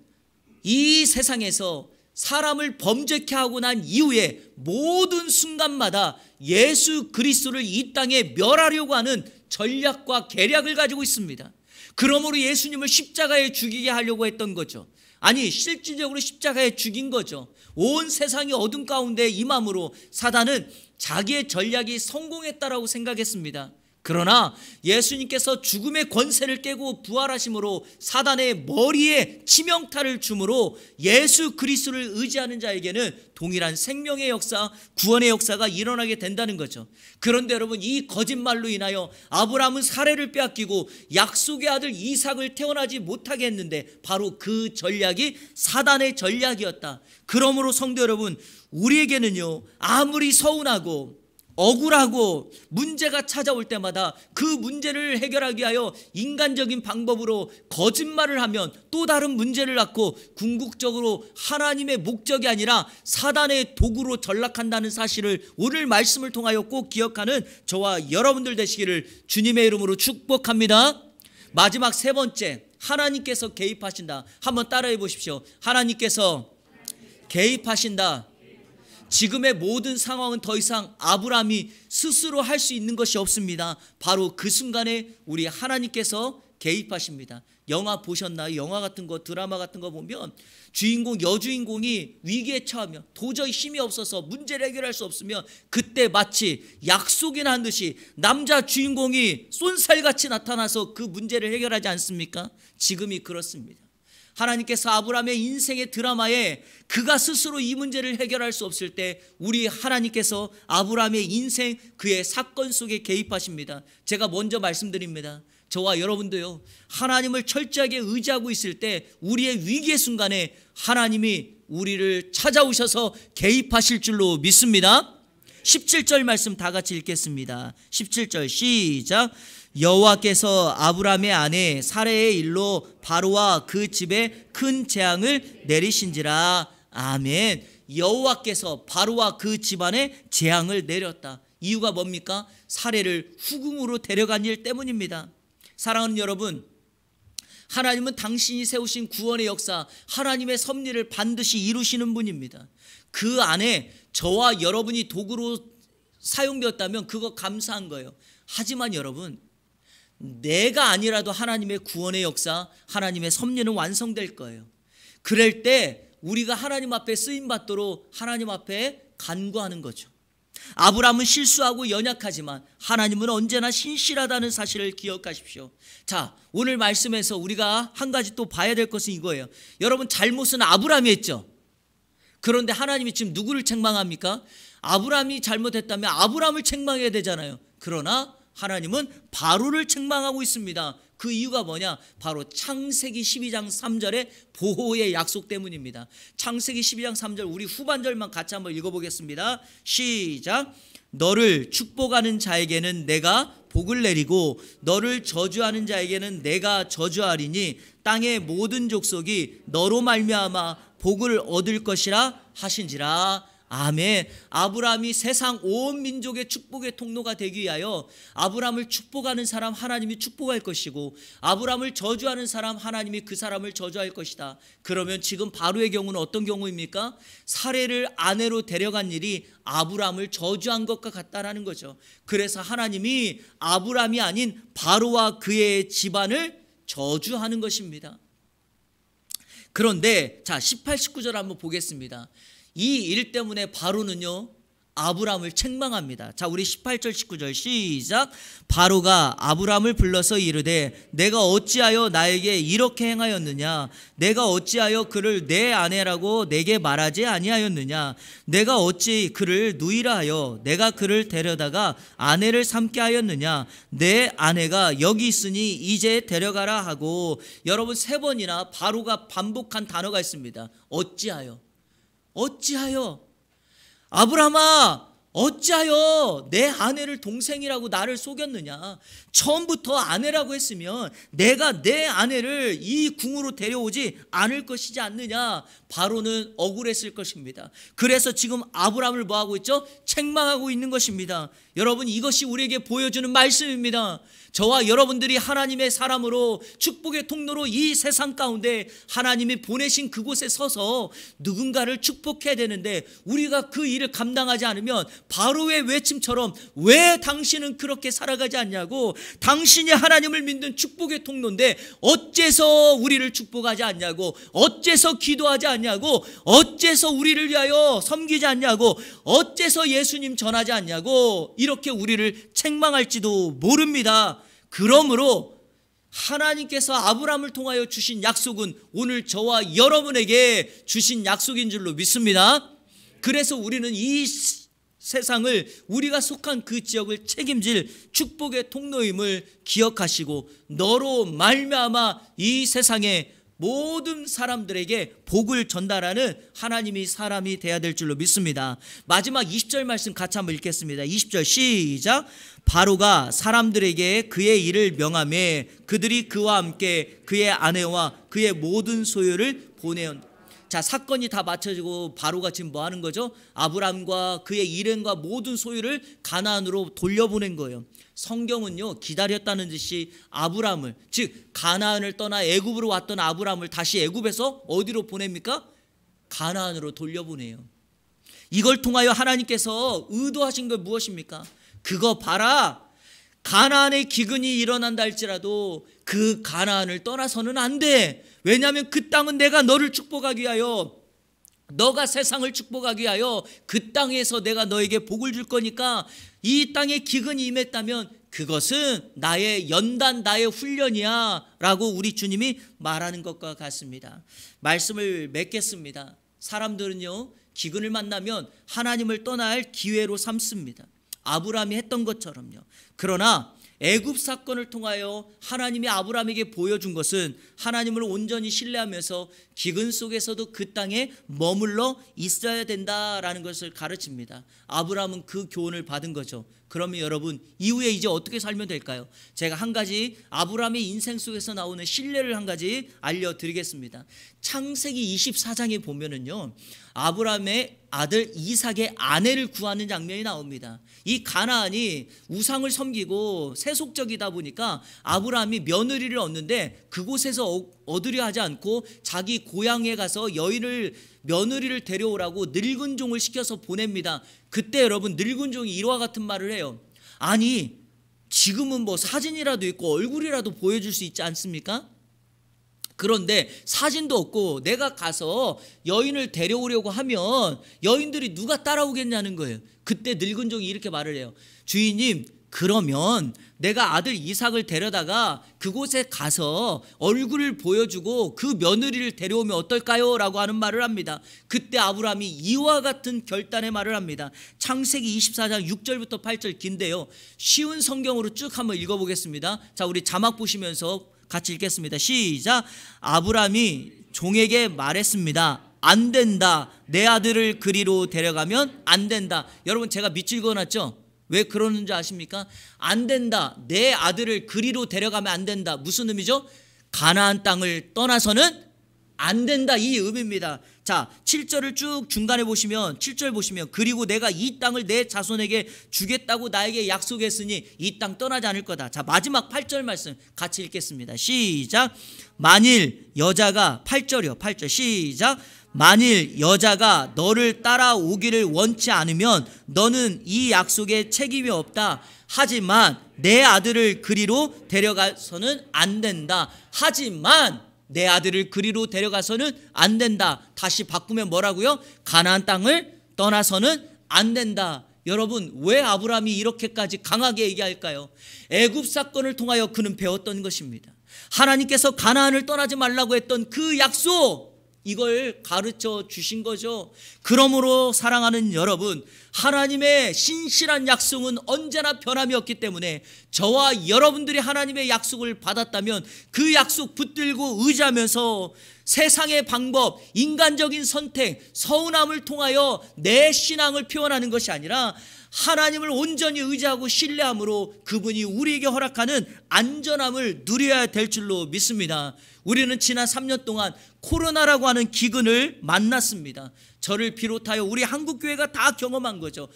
[SPEAKER 1] 이 세상에서 사람을 범죄케 하고 난 이후에 모든 순간마다 예수 그리스도를 이 땅에 멸하려고 하는 전략과 계략을 가지고 있습니다. 그러므로 예수님을 십자가에 죽이게 하려고 했던 거죠. 아니, 실질적으로 십자가에 죽인 거죠. 온 세상이 어둠 가운데 임함으로 사단은 자기의 전략이 성공했다라고 생각했습니다. 그러나 예수님께서 죽음의 권세를 깨고 부활하심으로 사단의 머리에 치명타를 주므로 예수 그리스도를 의지하는 자에게는 동일한 생명의 역사, 구원의 역사가 일어나게 된다는 거죠. 그런데 여러분, 이 거짓말로 인하여 아브라함은 사례를 빼앗기고 약속의 아들 이삭을 태어나지 못하게 했는데 바로 그 전략이 사단의 전략이었다. 그러므로 성도 여러분, 우리에게는요, 아무리 서운하고 억울하고 문제가 찾아올 때마다 그 문제를 해결하기 위하여 인간적인 방법으로 거짓말을 하면 또 다른 문제를 낳고 궁극적으로 하나님의 목적이 아니라 사단의 도구로 전락한다는 사실을 오늘 말씀을 통하여 꼭 기억하는 저와 여러분들 되시기를 주님의 이름으로 축복합니다. 마지막 세 번째, 하나님께서 개입하신다. 한번 따라해 보십시오. 하나님께서 개입하신다. 지금의 모든 상황은 더 이상 아브라함이 스스로 할 수 있는 것이 없습니다. 바로 그 순간에 우리 하나님께서 개입하십니다. 영화 보셨나요? 영화 같은 거, 드라마 같은 거 보면 여주인공이 위기에 처하며 도저히 힘이 없어서 문제를 해결할 수 없으면 그때 마치 약속이나 한 듯이 남자 주인공이 쏜살같이 나타나서 그 문제를 해결하지 않습니까? 지금이 그렇습니다. 하나님께서 아브라함의 인생의 드라마에 그가 스스로 이 문제를 해결할 수 없을 때 우리 하나님께서 아브라함의 인생, 그의 사건 속에 개입하십니다. 제가 먼저 말씀드립니다. 저와 여러분도요, 하나님을 철저하게 의지하고 있을 때 우리의 위기의 순간에 하나님이 우리를 찾아오셔서 개입하실 줄로 믿습니다. 17절 말씀 다 같이 읽겠습니다. 17절 시작. 여호와께서 아브라함의 아내 사레의 일로 바로와 그 집에 큰 재앙을 내리신지라. 아멘. 여호와께서 바로와 그 집안에 재앙을 내렸다. 이유가 뭡니까? 사레를 후궁으로 데려간 일 때문입니다. 사랑하는 여러분, 하나님은 당신이 세우신 구원의 역사, 하나님의 섭리를 반드시 이루시는 분입니다. 그 안에 저와 여러분이 도구로 사용되었다면 그거 감사한 거예요. 하지만 여러분, 내가 아니라도 하나님의 구원의 역사, 하나님의 섭리는 완성될 거예요. 그럴 때 우리가 하나님 앞에 쓰임받도록 하나님 앞에 간구하는 거죠. 아브라함은 실수하고 연약하지만 하나님은 언제나 신실하다는 사실을 기억하십시오. 자, 오늘 말씀에서 우리가 한 가지 또 봐야 될 것은 이거예요. 여러분, 잘못은 아브라함이 했죠. 그런데 하나님이 지금 누구를 책망합니까? 아브라함이 잘못했다면 아브라함을 책망해야 되잖아요. 그러나 하나님은 바로를 책망하고 있습니다. 그 이유가 뭐냐? 바로 창세기 12장 3절의 보호의 약속 때문입니다. 창세기 12장 3절 우리 후반절만 같이 한번 읽어보겠습니다. 시작. 너를 축복하는 자에게는 내가 복을 내리고 너를 저주하는 자에게는 내가 저주하리니 땅의 모든 족속이 너로 말미암아 복을 얻을 것이라 하신지라. 아멘. 아브라함이 세상 온 민족의 축복의 통로가 되기 위하여 아브라함을 축복하는 사람 하나님이 축복할 것이고 아브라함을 저주하는 사람 하나님이 그 사람을 저주할 것이다. 그러면 지금 바로의 경우는 어떤 경우입니까? 사례를 아내로 데려간 일이 아브라함을 저주한 것과 같다라는 거죠. 그래서 하나님이 아브라함이 아닌 바로와 그의 집안을 저주하는 것입니다. 그런데 자 18, 19절 한번 보겠습니다. 이 일 때문에 바로는요 아브라함을 책망합니다. 자, 우리 18절 19절 시작. 바로가 아브라함을 불러서 이르되 내가 어찌하여 나에게 이렇게 행하였느냐? 내가 어찌하여 그를 내 아내라고 내게 말하지 아니하였느냐? 내가 어찌 그를 누이라 하여 내가 그를 데려다가 아내를 삼게 하였느냐? 내 아내가 여기 있으니 이제 데려가라 하고. 여러분, 3번이나 바로가 반복한 단어가 있습니다. 어찌하여, 어찌하여. 아브라함아, 어찌하여 내 아내를 동생이라고 나를 속였느냐? 처음부터 아내라고 했으면 내가 내 아내를 이 궁으로 데려오지 않을 것이지 않느냐? 바로는 억울했을 것입니다. 그래서 지금 아브라함을 뭐하고 있죠? 책망하고 있는 것입니다. 여러분, 이것이 우리에게 보여주는 말씀입니다. 저와 여러분들이 하나님의 사람으로 축복의 통로로 이 세상 가운데 하나님이 보내신 그곳에 서서 누군가를 축복해야 되는데 우리가 그 일을 감당하지 않으면 바로의 외침처럼 왜 당신은 그렇게 살아가지 않냐고, 당신이 하나님을 믿는 축복의 통로인데 어째서 우리를 축복하지 않냐고, 어째서 기도하지 않냐고, 어째서 우리를 위하여 섬기지 않냐고, 어째서 예수님 전하지 않냐고 이렇게 우리를 책망할지도 모릅니다. 그러므로 하나님께서 아브라함을 통하여 주신 약속은 오늘 저와 여러분에게 주신 약속인 줄로 믿습니다. 그래서 우리는 이 세상을, 우리가 속한 그 지역을 책임질 축복의 통로임을 기억하시고 너로 말미암아 이 세상의 모든 사람들에게 복을 전달하는 하나님이 사람이 돼야 될 줄로 믿습니다. 마지막 20절 말씀 같이 한번 읽겠습니다. 20절 시작. 바로가 사람들에게 그의 일을 명하매 그들이 그와 함께 그의 아내와 그의 모든 소유를 보내온. 자, 사건이 다 맞춰지고 바로가 지금 뭐 하는 거죠? 아브람과 그의 일행과 모든 소유를 가나안으로 돌려보낸 거예요. 성경은요 기다렸다는 듯이 아브람을, 즉 가나안을 떠나 애굽으로 왔던 아브람을 다시 애굽에서 어디로 보냅니까? 가나안으로 돌려보내요. 이걸 통하여 하나님께서 의도하신 건 무엇입니까? 그거 봐라, 가나안의 기근이 일어난다 할지라도 그 가나안을 떠나서는 안 돼. 왜냐하면 그 땅은 내가 너를 축복하기 위하여, 너가 세상을 축복하기 위하여 그 땅에서 내가 너에게 복을 줄 거니까 이 땅에 기근이 임했다면 그것은 나의 연단, 나의 훈련이야 라고 우리 주님이 말하는 것과 같습니다. 말씀을 맺겠습니다. 사람들은요 기근을 만나면 하나님을 떠날 기회로 삼습니다. 아브라함이 했던 것처럼요. 그러나 애굽 사건을 통하여 하나님이 아브라함에게 보여준 것은 하나님을 온전히 신뢰하면서 기근 속에서도 그 땅에 머물러 있어야 된다라는 것을 가르칩니다. 아브라함은 그 교훈을 받은 거죠. 그러면 여러분 이후에 이제 어떻게 살면 될까요? 제가 한 가지 아브라함의 인생 속에서 나오는 신뢰를 한 가지 알려드리겠습니다. 창세기 24장에 보면은요, 아브라함의 아들 이삭의 아내를 구하는 장면이 나옵니다. 이 가나안이 우상을 섬기고 세속적이다 보니까 아브라함이 며느리를 얻는데 그곳에서 얻으려 하지 않고 자기 고향에 가서 며느리를 데려오라고 늙은 종을 시켜서 보냅니다. 그때 여러분 늙은 종이 이와 같은 말을 해요. 아니 지금은 뭐 사진이라도 있고 얼굴이라도 보여줄 수 있지 않습니까? 그런데 사진도 없고 내가 가서 여인을 데려오려고 하면 여인들이 누가 따라오겠냐는 거예요. 그때 늙은 종이 이렇게 말을 해요. 주인님, 그러면 내가 아들 이삭을 데려다가 그곳에 가서 얼굴을 보여주고 그 며느리를 데려오면 어떨까요? 라고 하는 말을 합니다. 그때 아브라함이 이와 같은 결단의 말을 합니다. 창세기 24장 6절부터 8절 긴데요, 쉬운 성경으로 쭉 한번 읽어보겠습니다. 자, 우리 자막 보시면서 같이 읽겠습니다. 시작. 아브라함이 종에게 말했습니다. 안 된다. 내 아들을 그리로 데려가면 안 된다. 여러분 제가 밑줄 그어놨죠? 왜 그러는지 아십니까? 안 된다. 내 아들을 그리로 데려가면 안 된다. 무슨 의미죠? 가나안 땅을 떠나서는 안 된다, 이 의미입니다. 자, 7절을 쭉 중간에 보시면 7절 보시면 그리고 내가 이 땅을 내 자손에게 주겠다고 나에게 약속했으니 이 땅 떠나지 않을 거다. 자, 마지막 8절 말씀 같이 읽겠습니다. 시작. 만일 여자가 8절이요. 8절 시작. 만일 여자가 너를 따라오기를 원치 않으면 너는 이 약속에 책임이 없다. 하지만 내 아들을 그리로 데려가서는 안 된다. 하지만 내 아들을 그리로 데려가서는 안 된다. 다시 바꾸면 뭐라고요? 가나안 땅을 떠나서는 안 된다. 여러분 왜 아브라함이 이렇게까지 강하게 얘기할까요? 애굽 사건을 통하여 그는 배웠던 것입니다. 하나님께서 가나안을 떠나지 말라고 했던 그 약속, 이걸 가르쳐 주신 거죠. 그러므로 사랑하는 여러분, 하나님의 신실한 약속은 언제나 변함이 없기 때문에 저와 여러분들이 하나님의 약속을 받았다면 그 약속 붙들고 의지하면서 세상의 방법, 인간적인 선택, 서운함을 통하여 내 신앙을 표현하는 것이 아니라 하나님을 온전히 의지하고 신뢰함으로 그분이 우리에게 허락하는 안전함을 누려야 될 줄로 믿습니다. 우리는 지난 3년 동안 코로나라고 하는 기근을 만났습니다. 저를 비롯하여 우리 한국교회가 다 경험한 거죠.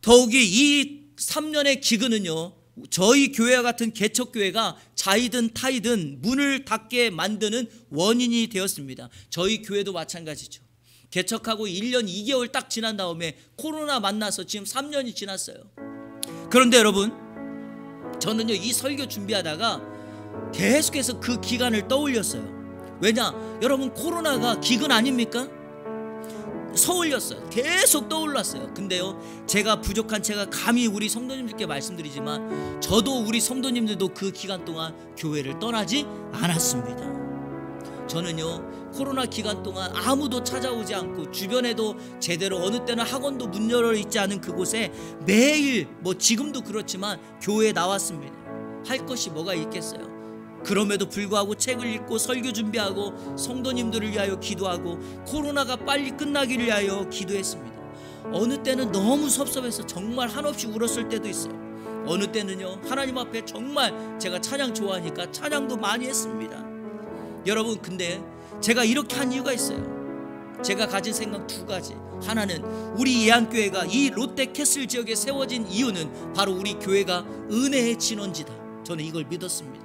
[SPEAKER 1] 더욱이 이 3년의 기근은요, 저희 교회와 같은 개척교회가 자이든 타이든 문을 닫게 만드는 원인이 되었습니다. 저희 교회도 마찬가지죠. 개척하고 1년 2개월 딱 지난 다음에 코로나 만나서 지금 3년이 지났어요. 그런데 여러분, 저는요 이 설교 준비하다가 계속해서 그 기간을 떠올렸어요. 왜냐? 여러분 코로나가 기근 아닙니까? 서울렸어요. 계속 떠올랐어요. 근데요, 제가 부족한 제가 감히 우리 성도님들께 말씀드리지만 저도 우리 성도님들도 그 기간 동안 교회를 떠나지 않았습니다. 저는요 코로나 기간 동안 아무도 찾아오지 않고 주변에도 제대로 어느 때는 학원도 문 열어 있지 않은 그곳에 매일 지금도 그렇지만 교회에 나왔습니다. 할 것이 뭐가 있겠어요? 그럼에도 불구하고 책을 읽고 설교 준비하고 성도님들을 위하여 기도하고 코로나가 빨리 끝나기를 위하여 기도했습니다. 어느 때는 너무 섭섭해서 정말 한없이 울었을 때도 있어요. 어느 때는요 하나님 앞에 정말 제가 찬양 좋아하니까 찬양도 많이 했습니다. 여러분, 근데 제가 이렇게 한 이유가 있어요. 제가 가진 생각 두 가지. 하나는 우리 예안교회가 이 롯데캐슬 지역에 세워진 이유는 바로 우리 교회가 은혜의 진원지다. 저는 이걸 믿었습니다.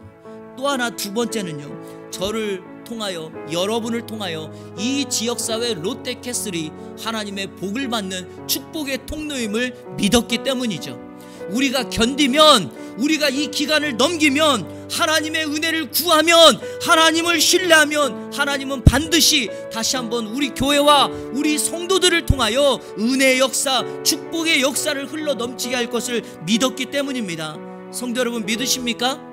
[SPEAKER 1] 또 하나, 두 번째는요, 저를 통하여, 여러분을 통하여 이 지역사회 롯데캐슬이 하나님의 복을 받는 축복의 통로임을 믿었기 때문이죠. 우리가 견디면, 우리가 이 기간을 넘기면, 하나님의 은혜를 구하면, 하나님을 신뢰하면 하나님은 반드시 다시 한번 우리 교회와 우리 성도들을 통하여 은혜의 역사, 축복의 역사를 흘러 넘치게 할 것을 믿었기 때문입니다. 성도 여러분, 믿으십니까?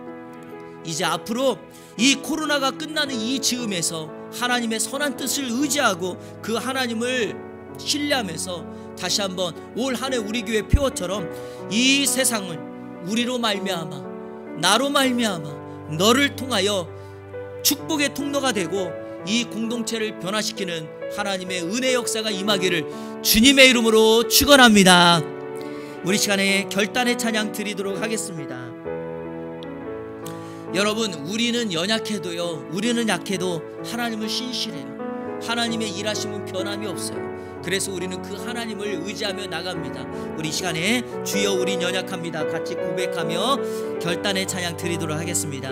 [SPEAKER 1] 이제 앞으로 이 코로나가 끝나는 이 즈음에서 하나님의 선한 뜻을 의지하고 그 하나님을 신뢰하면서 다시 한번 올 한 해 우리 교회 표어처럼 이 세상을 우리로 말미암아, 나로 말미암아, 너를 통하여 축복의 통로가 되고 이 공동체를 변화시키는 하나님의 은혜 역사가 임하기를 주님의 이름으로 축원합니다. 우리 시간에 결단의 찬양 드리도록 하겠습니다. 여러분, 우리는 연약해도요, 우리는 약해도 하나님은 신실해요. 하나님의 일하심은 변함이 없어요. 그래서 우리는 그 하나님을 의지하며 나갑니다. 우리 시간에 주여 우린 연약합니다 같이 고백하며 결단의 찬양 드리도록 하겠습니다.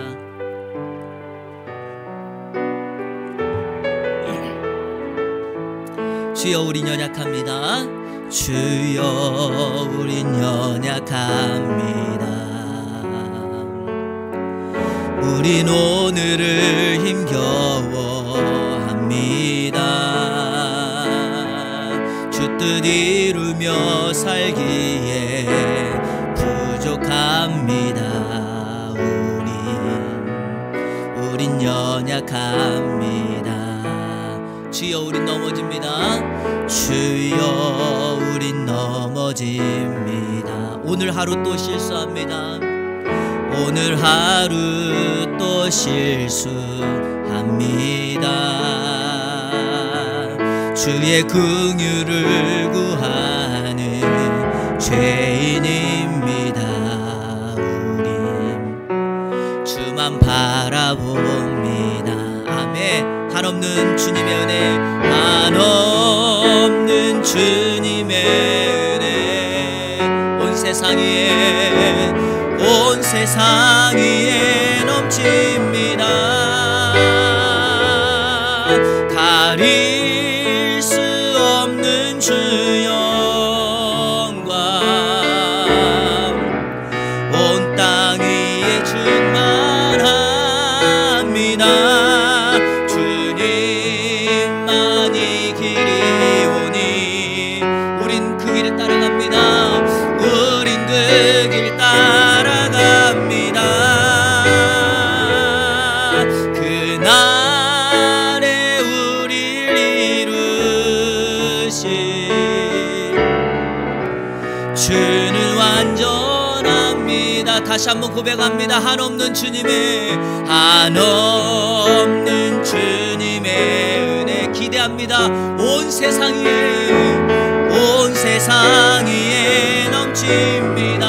[SPEAKER 1] 주여 우린 연약합니다. 주여 우린 연약합니다. 우린 오늘을 힘겨워합니다. 주 뜻 이루며 살기에 부족합니다. 우린 연약합니다. 주여 우린 넘어집니다. 주여 우린 넘어집니다. 오늘 하루 또 실수합니다. 오늘 하루 또 실수합니다. 주의 긍휼을 구하는 죄인입니다. 우린 주만 바라봅니다. 아멘. 한없는 주님의 은혜, 한없는 주님의 은혜, 온 세상 위에 넘칩니다. 가릴 수 없는 주 영광, 온 땅 위에 충만합니다. 주님만이 길이 오니 우린 그 길을 따라갑니다. 우린 그 길 따라갑니다. 그날에 우릴 이루신 주는 완전합니다. 다시 한번 고백합니다. 한없는 주님의 은혜 기대합니다. 온 세상 위에 넘칩니다.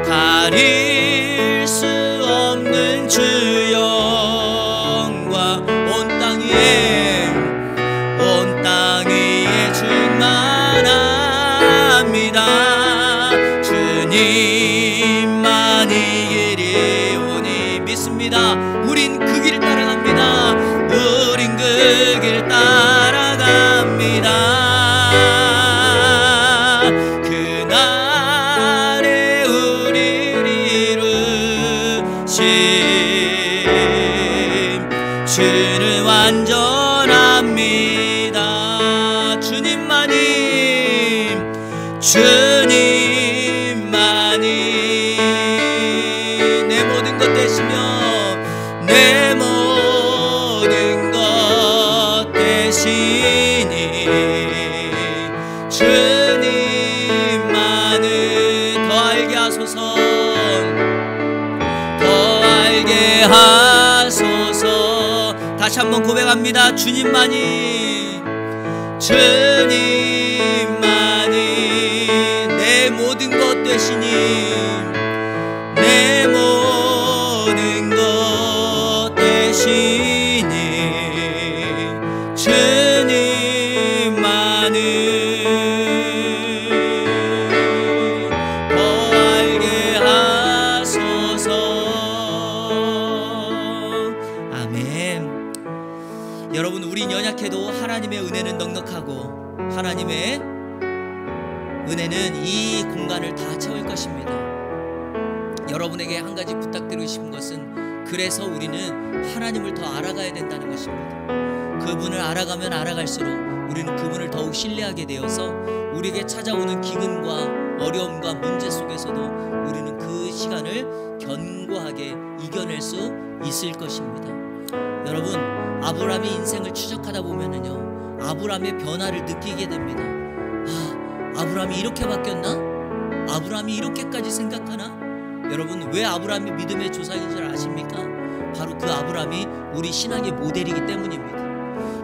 [SPEAKER 1] 가릴 수 없는 주 영광, 온 땅 위에 충만합니다. 주님만이 길이 오니 믿습니다. 우린 그 길을 따라갑니다. 우린 그 길 따라갑니다. 그날에 우릴 이루신 주는 완전합니다. 주님만이 내 모든 것 되시며 내 모든 것 되시니 주님만을 더 알게 하소서, 더 알게 하소서. 다시 한번 고백합니다. 주님만이 내 모든 것 되시니 내 모든 것 되시니 주님만을 더 알게 하소서. 아멘. 여러분, 우린 연약해도 하나님의 은혜는 넉넉하고 하나님의 은혜는 이 공간을 다 채울 것입니다. 여러분에게 한 가지 부탁드리고 싶은 것은, 그래서 우리는 하나님을 더 알아가야 된다는 것입니다. 그분을 알아가면 알아갈수록 우리는 그분을 더욱 신뢰하게 되어서 우리에게 찾아오는 기근과 어려움과 문제 속에서도 우리는 그 시간을 견고하게 이겨낼 수 있을 것입니다. 여러분, 아브라함의 인생을 추적하다 보면은요, 아브라함의 변화를 느끼게 됩니다. 아브라함이 이렇게 바뀌었나? 아브라함이 이렇게까지 생각하나? 여러분, 왜 아브라함이 믿음의 조상인 줄 아십니까? 바로 그 아브라함이 우리 신앙의 모델이기 때문입니다.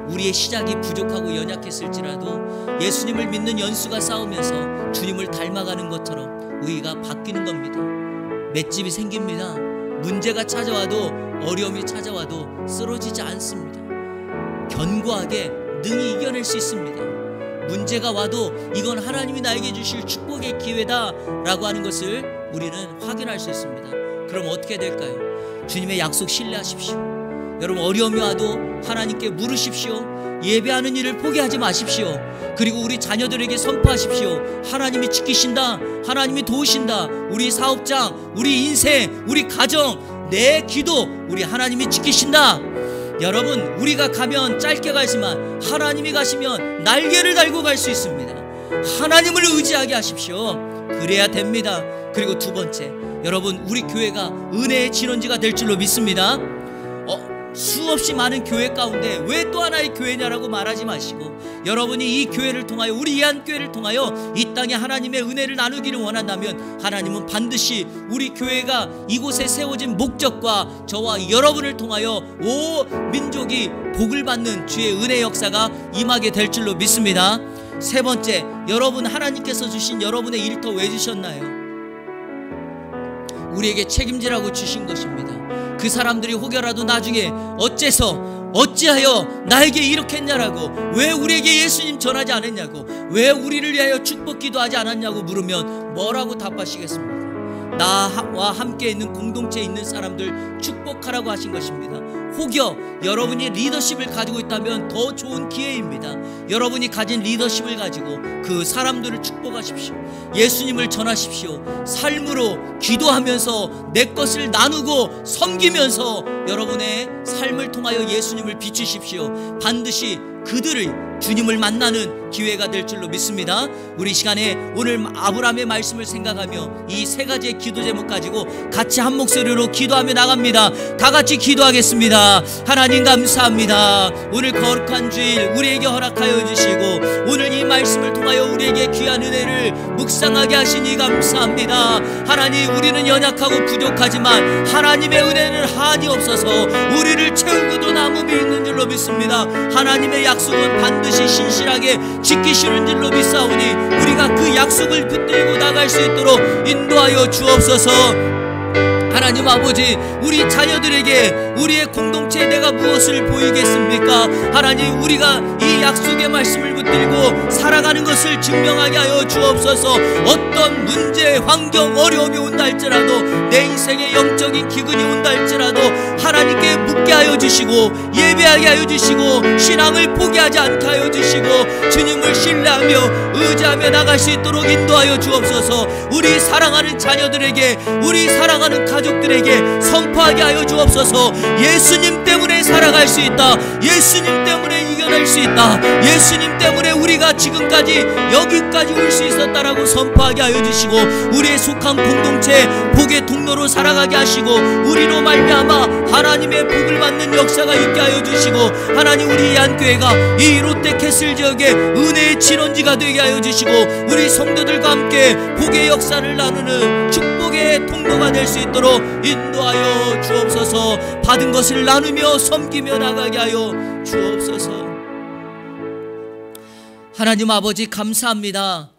[SPEAKER 1] 우리의 시작이 부족하고 연약했을지라도 예수님을 믿는 연수가 쌓으면서 주님을 닮아가는 것처럼 우리가 바뀌는 겁니다. 맷집이 생깁니다. 문제가 찾아와도 어려움이 찾아와도 쓰러지지 않습니다. 견고하게 능히 이겨낼 수 있습니다. 문제가 와도 이건 하나님이 나에게 주실 축복의 기회다 라고 하는 것을 우리는 확인할 수 있습니다. 그럼 어떻게 될까요? 주님의 약속 신뢰하십시오. 여러분, 어려움이 와도 하나님께 물으십시오. 예배하는 일을 포기하지 마십시오. 그리고 우리 자녀들에게 선포하십시오. 하나님이 지키신다. 하나님이 도우신다. 우리 사업장, 우리 인생, 우리 가정, 내 기도 우리 하나님이 지키신다. 여러분, 우리가 가면 짧게 가지만 하나님이 가시면 날개를 달고 갈 수 있습니다. 하나님을 의지하게 하십시오. 그래야 됩니다. 그리고 두 번째, 여러분, 우리 교회가 은혜의 진원지가 될 줄로 믿습니다. 수없이 많은 교회 가운데 왜 또 하나의 교회냐라고 말하지 마시고, 여러분이 이 교회를 통하여, 우리 이한교회를 통하여 이 땅에 하나님의 은혜를 나누기를 원한다면 하나님은 반드시 우리 교회가 이곳에 세워진 목적과 저와 여러분을 통하여 온 민족이 복을 받는 주의 은혜 역사가 임하게 될 줄로 믿습니다. 세 번째, 여러분, 하나님께서 주신 여러분의 일터 왜 주셨나요? 우리에게 책임지라고 주신 것입니다. 그 사람들이 혹여라도 나중에 어찌하여 나에게 이렇게 했냐라고, 왜 우리에게 예수님 전하지 않았냐고, 왜 우리를 위하여 축복 기도하지 않았냐고 물으면 뭐라고 답하시겠습니까? 나와 함께 있는 공동체에 있는 사람들 축복하라고 하신 것입니다. 혹여 여러분이 리더십을 가지고 있다면 더 좋은 기회입니다. 여러분이 가진 리더십을 가지고 그 사람들을 축복하십시오. 예수님을 전하십시오. 삶으로 기도하면서 내 것을 나누고 섬기면서 여러분의 삶을 통하여 예수님을 비추십시오. 반드시 그들을 주님을 만나는 기회가 될 줄로 믿습니다. 우리 시간에 오늘 아브라함의 말씀을 생각하며 이 세 가지의 기도 제목 가지고 같이 한 목소리로 기도하며 나갑니다. 다 같이 기도하겠습니다. 하나님 감사합니다. 오늘 거룩한 주일 우리에게 허락하여 주시고 오늘 이 말씀을 통하여 우리에게 귀한 은혜를 묵상하게 하시니 감사합니다. 하나님, 우리는 연약하고 부족하지만 하나님의 은혜는 한이 없어서 우리를 채우고도 남음이 있는 줄로 믿습니다. 하나님의 약속은 반드시 신실하게 지키시는 줄로 믿사오니 우리가 그 약속을 붙들고 나갈 수 있도록 인도하여 주옵소서. 하나님 아버지, 우리 자녀들에게 우리의 공동체에 내가 무엇을 보이겠습니까? 하나님, 우리가 이 약속의 말씀을 붙들고 살아가는 것을 증명하게 하여 주옵소서. 어떤 문제, 환경, 어려움이 온다 할지라도, 내 인생에 영적인 기근이 온다 할지라도 하나님께 묻게 하여 주시고 예배하게 하여 주시고 신앙을 포기하지 않게 하여 주시고 주님을 신뢰하며 의지하며 나갈 수 있도록 인도하여 주옵소서. 우리 사랑하는 자녀들에게, 우리 사랑하는 가족들에게 선포하게 하여 주옵소서. 예수님 때문에 살아갈 수 있다. 예수님 때문에 이겨낼 수 있다. 예수님 때문에 우리가 지금까지 여기까지 올 수 있었다라고 선포하게 하여 주시고 우리의 속한 공동체 복의 통로로 살아가게 하시고 우리로 말미암아 하나님의 복을 받는 역사가 있게 하여 주시고, 하나님, 우리 한교회가 이 롯데캐슬 지역의 은혜의 진원지가 되게 하여 주시고 우리 성도들과 함께 복의 역사를 나누는 축복의 통로가 될 수 있도록 인도하여 주옵소서. 받은 것을 나누며 섬기며 나가게 하여 주옵소서. 하나님 아버지, 감사합니다.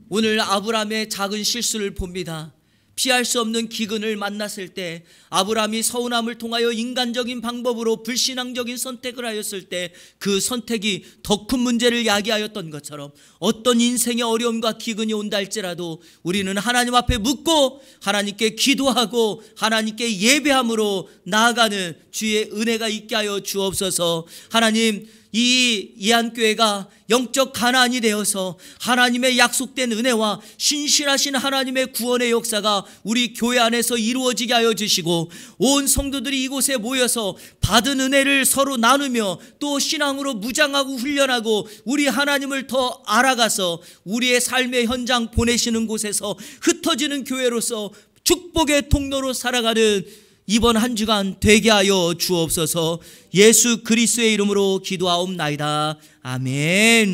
[SPEAKER 1] 오늘 아브라함의 작은 실수를 봅니다. 피할 수 없는 기근을 만났을 때 아브라함이 서운함을 통하여 인간적인 방법으로 불신앙적인 선택을 하였을 때 그 선택이 더 큰 문제를 야기하였던 것처럼 어떤 인생의 어려움과 기근이 온다 할지라도 우리는 하나님 앞에 묻고 하나님께 기도하고 하나님께 예배함으로 나아가는 주의 은혜가 있게 하여 주옵소서. 하나님, 이 이한교회가 영적 가나안이 되어서 하나님의 약속된 은혜와 신실하신 하나님의 구원의 역사가 우리 교회 안에서 이루어지게 하여 주시고 온 성도들이 이곳에 모여서 받은 은혜를 서로 나누며 또 신앙으로 무장하고 훈련하고 우리 하나님을 더 알아가서 우리의 삶의 현장 보내시는 곳에서 흩어지는 교회로서 축복의 통로로 살아가는 이번 한 주간 되게 하여 주옵소서. 예수 그리스도의 이름으로 기도하옵나이다. 아멘.